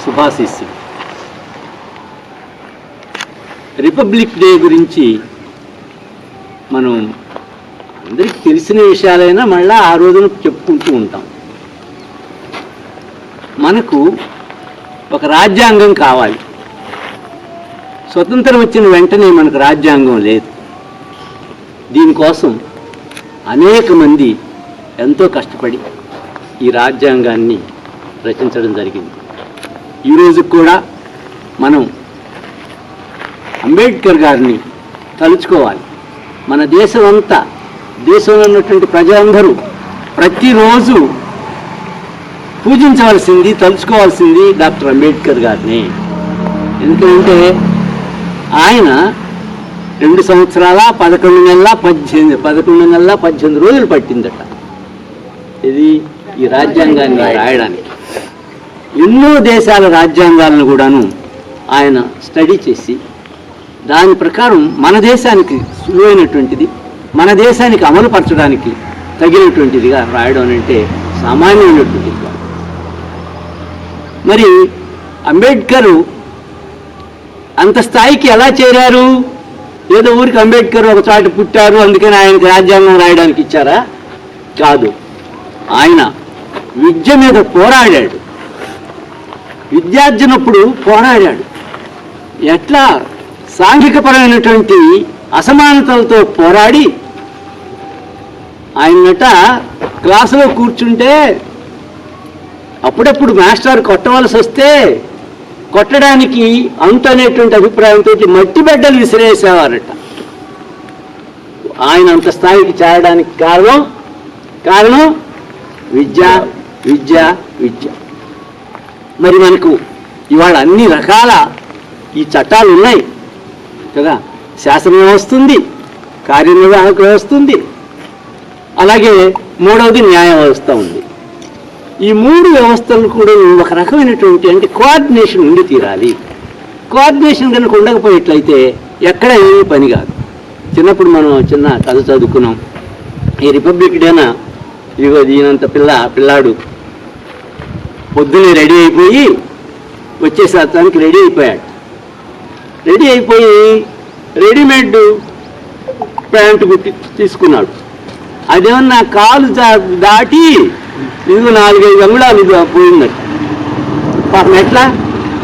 శుభాశీస్సులు. Republic day గురించి మనం అందరికీ తెలిసిన విషయాలైనా మళ్ళీ ఆ రోజున చెప్పుకుంటూ ఉంటాం. మనకు ఒక రాజ్యాంగం కావాలి. స్వతంత్రం వచ్చిన వెంటనే మనకు రాజ్యాంగం లేదు. దీనికోసం అనేక మంది ఎంతో కష్టపడి ఈ రాజ్యాంగాన్ని రచించడం జరిగింది. ఈరోజు కూడా మనం అంబేద్కర్ గారిని తలుచుకోవాలి. మన దేశం అంతా, దేశంలో ఉన్నటువంటి ప్రజలందరూ ప్రతిరోజు పూజించవలసింది, తలుచుకోవాల్సింది డాక్టర్ అంబేద్కర్ గారిని. ఎందుకంటే ఆయన 2 సంవత్సరాల 11 నెలల 18 రోజులు పట్టిందట ఇది ఈ రాజ్యాంగాన్ని రాయడానికి. ఎన్నో దేశాల రాజ్యాంగాలను కూడాను ఆయన స్టడీ చేసి దాని ప్రకారం మన దేశానికి సులువైనటువంటిది, మన దేశానికి అమలుపరచడానికి తగినటువంటిదిగా రాయడం అంటే సామాన్యమైనటువంటిది. మరి అంబేద్కర్ అంత స్థాయికి ఎలా చేరారు? ఏదో ఊరికి అంబేద్కర్ ఒక చోట పుట్టారు అందుకని ఆయనకి రాజ్యాంగం రాయడానికి ఇచ్చారా? కాదు. ఆయన విద్య మీద పోరాడాడు. విద్యార్జనప్పుడు పోరాడాడు. ఎట్లా? సాంఘికపరమైనటువంటి అసమానతలతో పోరాడి ఆయనట క్లాసులో కూర్చుంటే అప్పుడప్పుడు మాస్టర్ కొట్టవలసి వస్తే కొట్టడానికి అంతు అనేటువంటి అభిప్రాయంతో మట్టి బిడ్డలు విసిరేసేవారట. ఆయన అంత స్థాయికి చేరడానికి కారణం విద్య విద్య విద్య. మరి మనకు ఇవాళ అన్ని రకాల ఈ చట్టాలు ఉన్నాయి కదా. శాసన వ్యవస్థ ఉంది, కార్యనిర్వాహక వ్యవస్థ ఉంది, అలాగే మూడవది న్యాయ వ్యవస్థ ఉంది. ఈ 3 వ్యవస్థలు కూడా ఒక రకమైనటువంటి అంటే కోఆర్డినేషన్ ఉండి తీరాలి. కోఆర్డినేషన్ కనుక ఉండకపోయేట్లయితే ఎక్కడ ఏమీ పని కాదు. చిన్నప్పుడు మనం చిన్న కథ చదువుకున్నాం. ఈ రిపబ్లిక్ డేనా ఇదిగో దీనంత పిల్లాడు పొద్దునే రెడీ అయిపోయి వచ్చేసానికి రెడీ అయిపోయాడు. రెడీ అయిపోయి రెడీమేడ్ ప్యాంటు కుట్టి తీసుకున్నాడు. అదేమన్నా కాలు దాటి ఇదిగో 4-5 అంగుళాలు ఇది పోయిందట. పాపం ఎట్లా?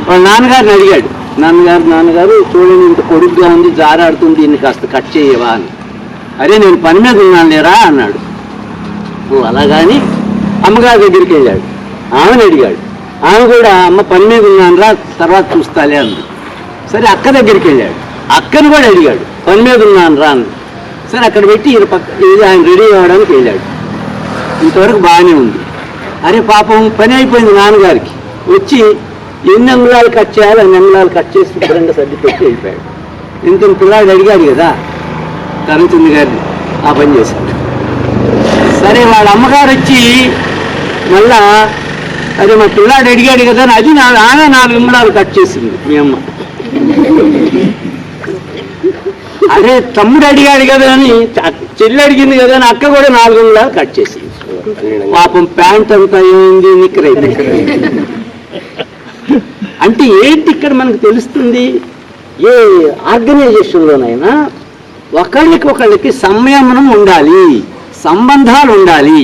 వాళ్ళ నాన్నగారిని అడిగాడు. నాన్నగారు చూడండి ఇంత పొడుగ్గా ఉంది, జారాడుతుంది, దీన్ని కాస్త కట్ చేయవా అని. అరే నేను పని మీద ఉన్నాను లేరా అన్నాడు. ఓ అలాగాని అమ్మగారి దగ్గరికి వెళ్ళాడు. ఆమెను అడిగాడు. ఆమె కూడా అమ్మ పని మీద ఉన్నాను రా, తర్వాత చూస్తాలే అంది. సరే అక్క దగ్గరికి వెళ్ళాడు. అక్కను కూడా అడిగాడు, పని మీద ఉన్నాను రా అని. సరే అక్కడ పెట్టి ఆయన రెడీ అవ్వడానికి వెళ్ళాడు. ఇంతవరకు బాగానే ఉంది. అరే పాపం పని అయిపోయింది నాన్నగారికి. వచ్చి ఎన్ని అంగుళాలు కట్ చేయాలి అన్ని అంగుళాలు కట్ చేసి శుభ్రంగా సర్ది పెట్టి వెళ్ళిపోయాడు. ఇంత పిల్లాడు అడిగాడు కదా కరంచంద్ గారిని, ఆ పని చేశాడు. సరే వాళ్ళ అమ్మగారు వచ్చి మళ్ళా అదే మా పిల్లాడు అడిగాడు కదా అది ఆమె 4 అంగుళాలు కట్ చేసింది మీ అమ్మ. అరే తమ్ముడు అడిగాడు కదా అని చెల్లి అడిగింది కదా అని అక్క కూడా 400 కట్ చేసి పాపం ప్యాంట్ అంతా ఏమైంది నిక్కర్ అయిపోయింది. అంటే ఏంటి ఇక్కడ మనకు తెలుస్తుంది, ఏ ఆర్గనైజేషన్లోనైనా ఒకళ్ళకి సంయమనం ఉండాలి, సంబంధాలు ఉండాలి.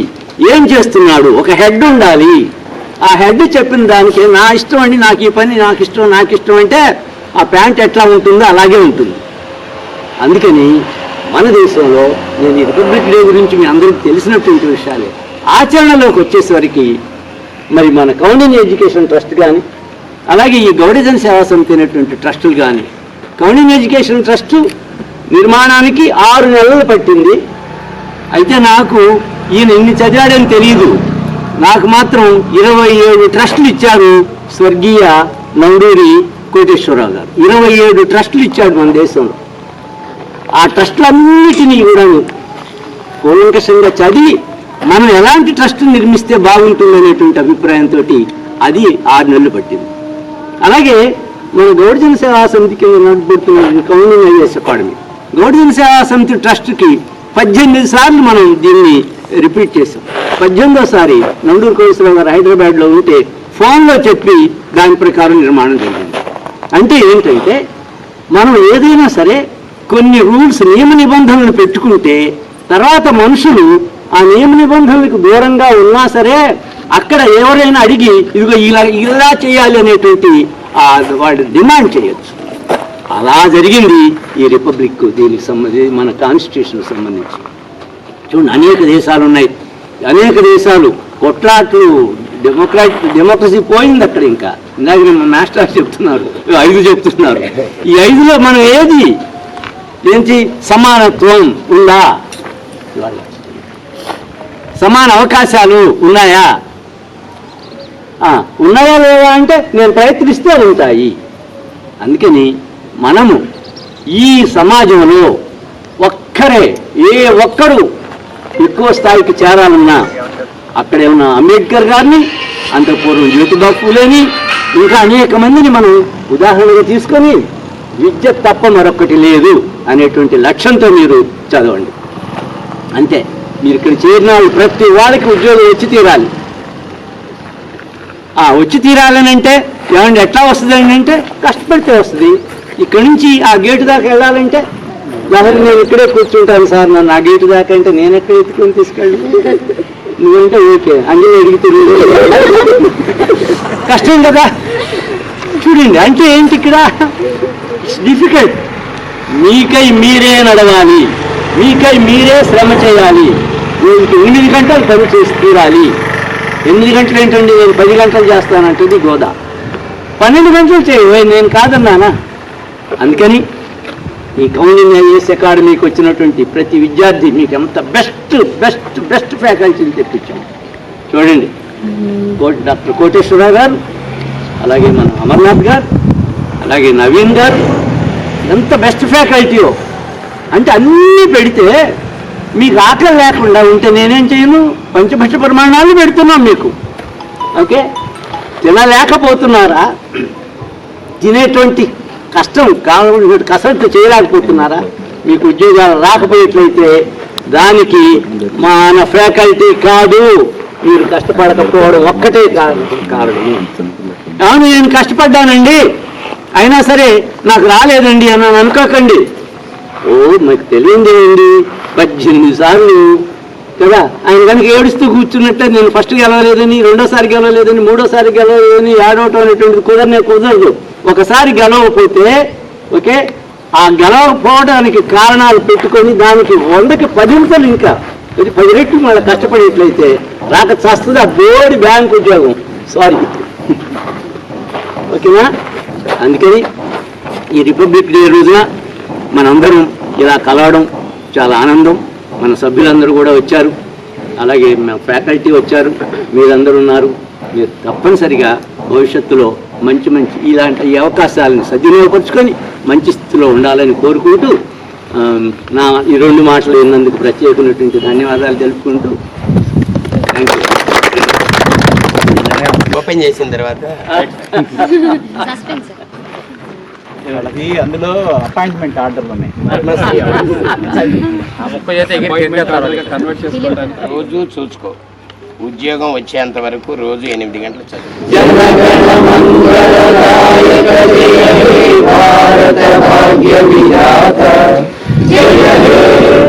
ఏం చేస్తున్నాడు, ఒక హెడ్ ఉండాలి. ఆ హెడ్ చెప్పిన దానికి నా ఇష్టం అండి, నాకు ఈ పని నాకు ఇష్టం అంటే ఆ ప్యాంట్ ఎట్లా ఉంటుందో అలాగే ఉంటుంది. అందుకని మన దేశంలో నేను ఈ రిపబ్లిక్ డే గురించి మీ అందరికీ తెలిసినటువంటి విషయాలే ఆచరణలోకి వచ్చేసరికి మరి మన కౌండిన్య ఎడ్యుకేషన్ ట్రస్ట్ కానీ అలాగే ఈ గౌడజన సేవా సమితి అనేటువంటి ట్రస్టులు కానీ, కౌండిన్య ఎడ్యుకేషన్ ట్రస్టు నిర్మాణానికి 6 నెలలు పట్టింది. అయితే నాకు ఈయన ఎన్ని చదివాడని తెలియదు, నాకు మాత్రం 27 ట్రస్టులు ఇచ్చారు స్వర్గీయ నండూరి కోటేశ్వరరావు గారు. 27 ట్రస్టులు ఇచ్చాడు మన దేశంలో. ఆ ట్రస్టులన్నిటినీ కూడా కూలంకషంగా చదివి మనం ఎలాంటి ట్రస్ట్ నిర్మిస్తే బాగుంటుందనేటువంటి అభిప్రాయంతో అది 6 నెలలు పట్టింది. అలాగే మన గౌడజన సేవా సమితికి నడుపుతున్న కౌండిన్య ఐఏఎస్ అకాడమీ, గౌడజన సేవా సమితి ట్రస్ట్కి 18 సార్లు మనం దీన్ని రిపీట్ చేసాం. 18వ నండూరి కోటేశ్వరరావు గారు హైదరాబాద్లో ఉంటే ఫోన్లో చెప్పి దాని ప్రకారం నిర్మాణం జరిగింది. అంటే ఏంటంటే మనం ఏదైనా సరే కొన్ని రూల్స్ నియమ నిబంధనలు పెట్టుకుంటే తర్వాత మనుషులు ఆ నియమ నిబంధనలకు దూరంగా ఉన్నా సరే అక్కడ ఎవరైనా అడిగి ఇదిగో ఇలా చేయాలి అనేటువంటి వాళ్ళు డిమాండ్ చేయొచ్చు. అలా జరిగింది ఈ రిపబ్లిక్ దీనికి సంబంధించి మన కాన్స్టిట్యూషన్ సంబంధించి. చూడండి, అనేక దేశాలు ఉన్నాయి, అనేక దేశాలు కొట్లాట్లు, డెమోక్రసీ పోయింది అక్కడ. ఇంకా ఇందాక మన మాస్టర్ చెప్తున్నారు 5 చెప్తున్నారు. ఈ 5లో మనం ఏది ఏంటి, సమానత్వం ఉందా, సమాన అవకాశాలు ఉన్నాయా, ఉన్నాయా లేదా అంటే నేను ప్రయత్నిస్తే ఉంటాయి. అందుకని మనము ఈ సమాజంలో ఒక్కరు ఎక్కువ స్థాయికి చేరాలన్నా అక్కడే ఉన్న అంబేద్కర్ గారిని, అంతపూర్వం జ్యోతిబా ఫూలేని, ఇంకా అనేక మందిని మనం ఉదాహరణగా తీసుకొని విద్య తప్ప మరొకటి లేదు అనేటువంటి లక్ష్యంతో మీరు చదవండి. అంతే. మీరు ఇక్కడ చేరిన ప్రతి వాళ్ళకి ఉద్యోగం వచ్చి తీరాలి. వచ్చి తీరాలని అంటే ఏమంటే ఎట్లా వస్తుంది అంటే కష్టపడితే వస్తుంది. ఇక్కడి నుంచి ఆ గేటు దాకా వెళ్ళాలంటే నేను ఇక్కడే కూర్చుంటాను సార్, నన్ను ఆ గేటు దాకా అంటే నేను ఎక్కడ ఎత్తుకొని తీసుకెళ్ళి నువ్వంటే ఓకే అందులో అడిగితే కష్టం కదా. చూడండి, అంటే ఏంటి ఇక్కడ డిఫికల్ట్. మీకై మీరే నడవాలి, మీకై మీరే శ్రమ చేయాలి. 8 గంటలు పని చేసి తీరాలి. 8 గంటలు ఏంటండి, నేను 10 గంటలు చేస్తానంటుంది గోదా. 12 గంటలు చేయ, నేను కాదన్నానా. అందుకని ఈ కౌండిన్య ఐఏఎస్ అకాడమీకి వచ్చినటువంటి ప్రతి విద్యార్థి మీకు ఎంత బెస్ట్ ఫ్యాకల్టీని తెప్పించాం. చూడండి, డాక్టర్ కోటేశ్వరరావు గారు, అలాగే మన అమర్నాథ్ గారు, అలాగే నవీన్ గారు, ఎంత బెస్ట్ ఫ్యాకల్టీయో. అంటే అన్నీ పెడితే మీకు ఆకలి లేకుండా ఉంటే నేనేం చేయను, పంచభక్ష ప్రమాణాలు పెడుతున్నాం మీకు. ఓకే, తినలేకపోతున్నారా, తినేటువంటి కష్టం కావాలంటే కసరత్తు చేయలేకపోతున్నారా, మీకు ఉద్యోగాలు రాకపోయేట్లయితే దానికి మన ఫ్యాకల్టీ కాదు, మీరు కష్టపడకపోవడం ఒక్కటే కారణం. అవును, నేను కష్టపడ్డానండి అయినా సరే నాకు రాలేదండి అని అనుకోకండి. మీకు తెలియందేయండి, 18 సార్లు కదా ఆయన కనుక ఏడుస్తూ కూర్చున్నట్టే నేను ఫస్ట్ గెలవలేదని, రెండోసారి గెలవలేదని, మూడోసారి గెలవలేదని ఏడవటం అనేటువంటిది కుదరదు. ఒకసారి గెలవకపోతే ఓకే, ఆ గెలవకపోవడానికి కారణాలు పెట్టుకొని దానికి 100కి 10 ఇంకా 10 రెట్లు మళ్ళీ కష్టపడేట్లయితే రాక చేస్తుంది ఆ బోర్డు బ్యాంక్ ఉద్యోగం. సారీ, ఓకేనా. అందుకని ఈ రిపబ్లిక్ డే రోజున మనందరం ఇలా కలవడం చాలా ఆనందం. మన సభ్యులందరూ కూడా వచ్చారు, అలాగే మన ఫ్యాకల్టీ వచ్చారు, మీరందరూ ఉన్నారు. మీరు తప్పనిసరిగా భవిష్యత్తులో మంచి ఇలాంటి ఈ అవకాశాలను సద్వినియోగపరుచుకొని మంచి స్థితిలో ఉండాలని కోరుకుంటూ నా ఈ 2 మాటలు విన్నందుకు ప్రత్యేకమైనటువంటి ధన్యవాదాలు తెలుపుకుంటూ థ్యాంక్ యూ. ఓపెన్ చేసిన తర్వాత వాళ్ళకి అందులో అపాయింట్మెంట్ ఆర్డర్లు ఉన్నాయి. రోజు చూసుకో, ఉద్యోగం వచ్చేంత వరకు రోజు 8 గంటలు చదువు. భారత భాగ్య విధాత జయ హే